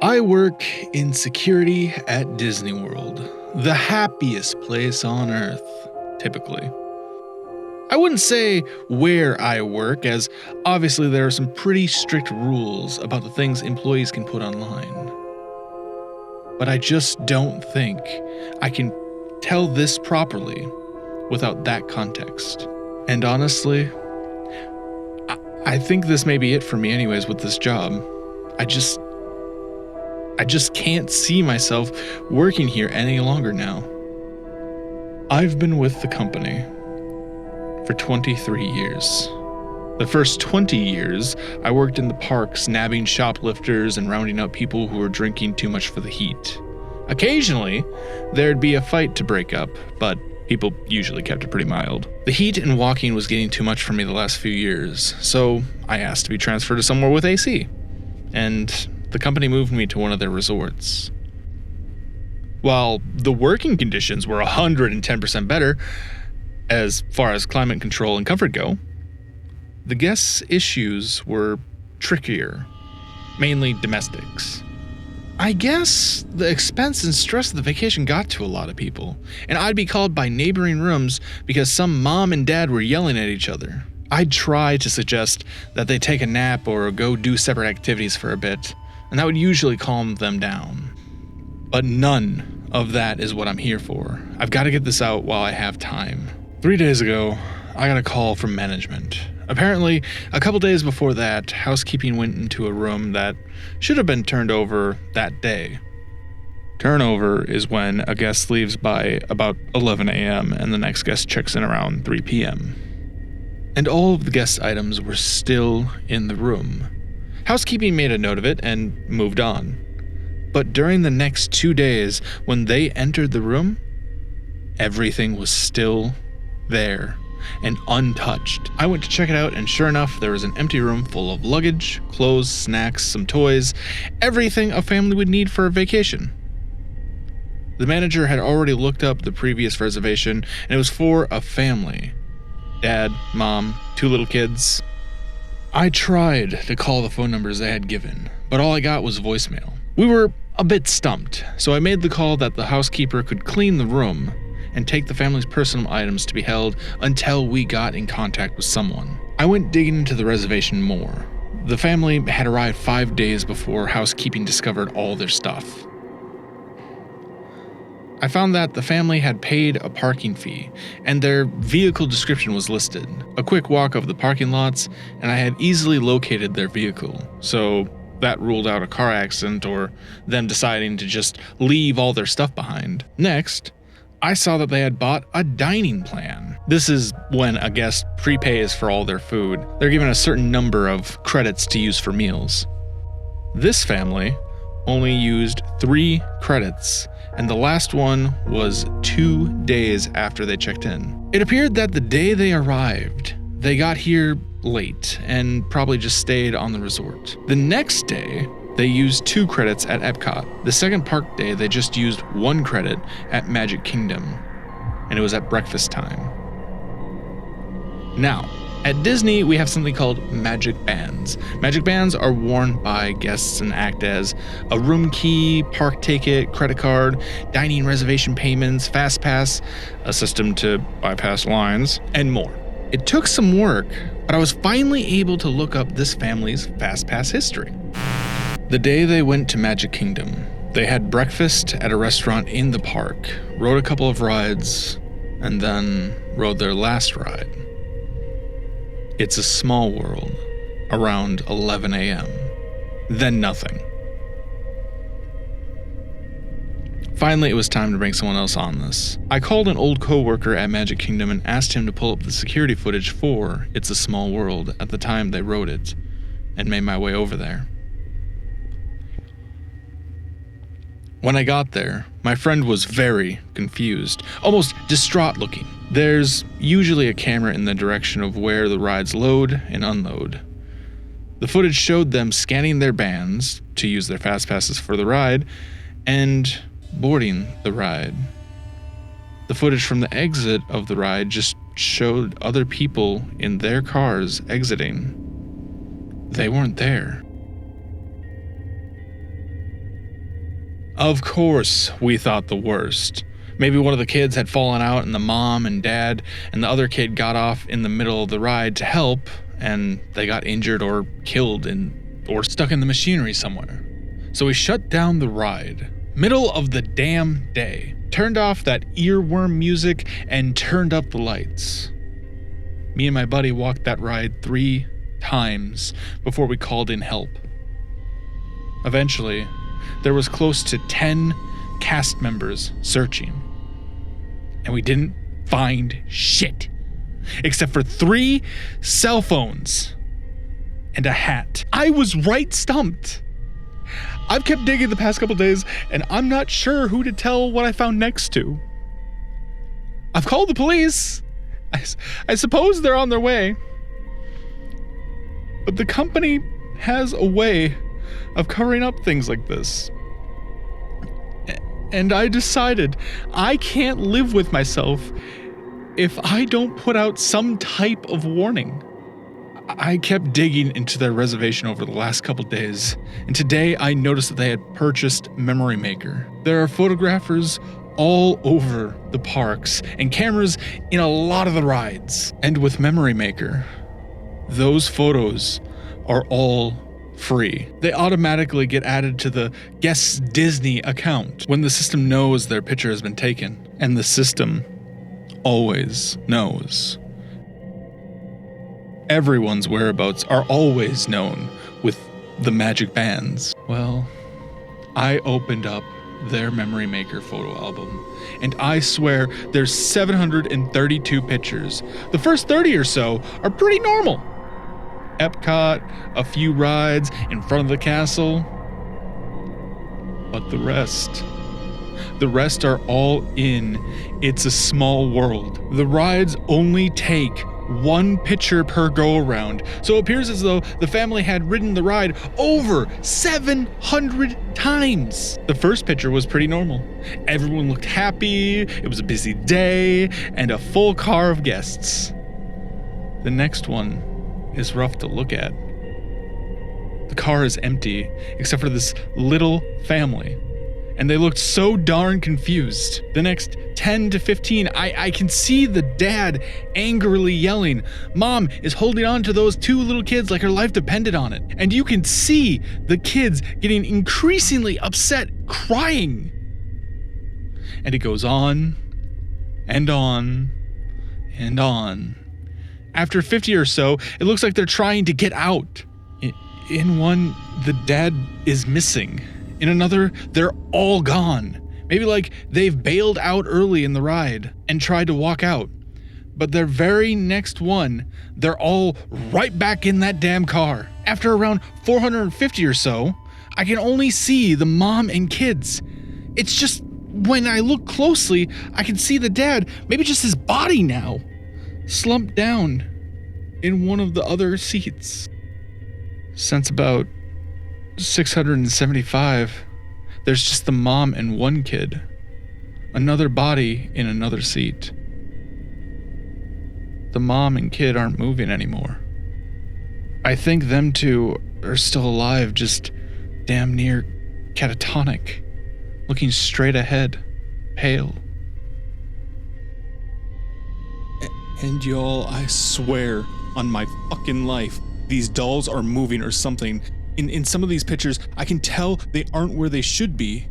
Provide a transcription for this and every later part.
I work in security at Disney World, the happiest place on earth, typically. I wouldn't say where I work, as obviously there are some pretty strict rules about the things employees can put online. But I just don't think I can tell this properly without that context. And honestly, I think this may be it for me anyways with this job. I just can't see myself working here any longer now. I've been with the company for 23 years. The first 20 years, I worked in the parks, nabbing shoplifters and rounding up people who were drinking too much for the heat. Occasionally, there'd be a fight to break up, but people usually kept it pretty mild. The heat and walking was getting too much for me the last few years, so I asked to be transferred to somewhere with AC. And the company moved me to one of their resorts. While the working conditions were 110% better, as far as climate control and comfort go, the guests' issues were trickier, mainly domestics. I guess the expense and stress of the vacation got to a lot of people, and I'd be called by neighboring rooms because some mom and dad were yelling at each other. I'd try to suggest that they take a nap or go do separate activities for a bit, and that would usually calm them down. But none of that is what I'm here for. I've got to get this out while I have time. 3 days ago, I got a call from management. Apparently, a couple days before that, housekeeping went into a room that should have been turned over that day. Turnover is when a guest leaves by about 11 a.m. and the next guest checks in around 3 p.m. And all of the guest items were still in the room. Housekeeping made a note of it and moved on. But during the next 2 days, when they entered the room, everything was still there and untouched. I went to check it out, and sure enough, there was an empty room full of luggage, clothes, snacks, some toys, everything a family would need for a vacation. The manager had already looked up the previous reservation, and it was for a family. Dad, mom, 2 little kids. I tried to call the phone numbers they had given, but all I got was voicemail. We were a bit stumped, so I made the call that the housekeeper could clean the room and take the family's personal items to be held until we got in contact with someone. I went digging into the reservation more. The family had arrived 5 days before housekeeping discovered all their stuff. I found that the family had paid a parking fee, and their vehicle description was listed. A quick walk of the parking lots, and I had easily located their vehicle, so that ruled out a car accident or them deciding to just leave all their stuff behind. Next, I saw that they had bought a dining plan. This is when a guest prepays for all their food. They're given a certain number of credits to use for meals. This family only used 3 credits, and the last one was 2 days after they checked in. It appeared that the day they arrived, they got here late and probably just stayed on the resort. The next day, they used 2 credits at Epcot. The second park day, they just used 1 credit at Magic Kingdom, and it was at breakfast time. Now, at Disney, we have something called Magic Bands. Magic Bands are worn by guests and act as a room key, park ticket, credit card, dining reservation payments, fast pass, a system to bypass lines, and more. It took some work, but I was finally able to look up this family's fast pass history. The day they went to Magic Kingdom, they had breakfast at a restaurant in the park, rode a couple of rides, and then rode their last ride. It's a Small World, around 11 a.m. Then nothing. Finally, it was time to bring someone else on this. I called an old co-worker at Magic Kingdom and asked him to pull up the security footage for It's a Small World at the time they wrote it, and made my way over there. When I got there, my friend was very confused, almost distraught looking. There's usually a camera in the direction of where the rides load and unload. The footage showed them scanning their bands to use their fast passes for the ride and boarding the ride. The footage from the exit of the ride just showed other people in their cars exiting. They weren't there. Of course, we thought the worst. Maybe one of the kids had fallen out and the mom and dad and the other kid got off in the middle of the ride to help and they got injured or killed or stuck in the machinery somewhere. So we shut down the ride, middle of the damn day, turned off that earworm music and turned up the lights. Me and my buddy walked that ride 3 times before we called in help. Eventually, there was close to 10 cast members searching, and we didn't find shit except for 3 cell phones and a hat. I was right stumped. I've kept digging the past couple days, and I'm not sure who to tell what I found next to. I've called the police. I suppose they're on their way. But the company has a way of covering up things like this. And I decided I can't live with myself if I don't put out some type of warning. I kept digging into their reservation over the last couple days, and today I noticed that they had purchased Memory Maker. There are photographers all over the parks and cameras in a lot of the rides. And with Memory Maker, those photos are all free. They automatically get added to the Guest Disney account when the system knows their picture has been taken. And the system always knows. Everyone's whereabouts are always known with the magic bands. Well, I opened up their Memory Maker photo album, and I swear there's 732 pictures. The first 30 or so are pretty normal. Epcot, a few rides in front of the castle. But the rest are all in It's a Small World. The rides only take 1 picture per go-around, so it appears as though the family had ridden the ride over 700 times. The first picture was pretty normal. Everyone looked happy, it was a busy day, and a full car of guests. The next one is rough to look at. The car is empty, except for this little family, and they looked so darn confused. The next 10 to 15, I can see the dad angrily yelling. Mom is holding on to those 2 little kids like her life depended on it. And you can see the kids getting increasingly upset, crying. And it goes on and on and on. After 50 or so, it looks like they're trying to get out. In one, the dad is missing. In another, they're all gone. Maybe like they've bailed out early in the ride and tried to walk out. But their very next one, they're all right back in that damn car. After around 450 or so, I can only see the mom and kids. It's just when I look closely, I can see the dad, maybe just his body now, slumped down in one of the other seats. Since about 675, there's just the mom and 1 kid, another body in another seat. The mom and kid aren't moving anymore. I think them 2 are still alive, just damn near catatonic, looking straight ahead, pale. And y'all, I swear on my fucking life, these dolls are moving or something. In some of these pictures, I can tell they aren't where they should be.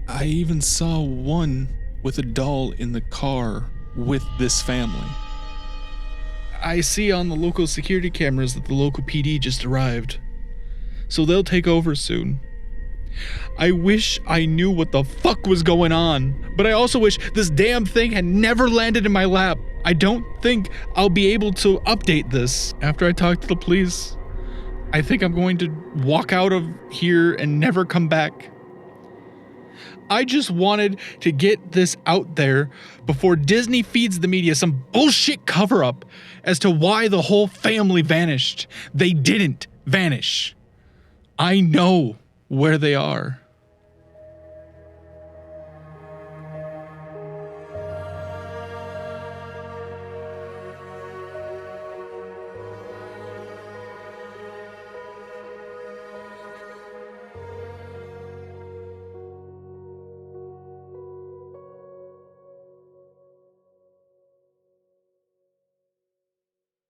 I even saw one with a doll in the car with this family. I see on the local security cameras that the local PD just arrived, so they'll take over soon. I wish I knew what the fuck was going on, but I also wish this damn thing had never landed in my lap. I don't think I'll be able to update this after I talk to the police. I think I'm going to walk out of here and never come back. I just wanted to get this out there before Disney feeds the media some bullshit cover-up as to why the whole family vanished. They didn't vanish. I know where they are.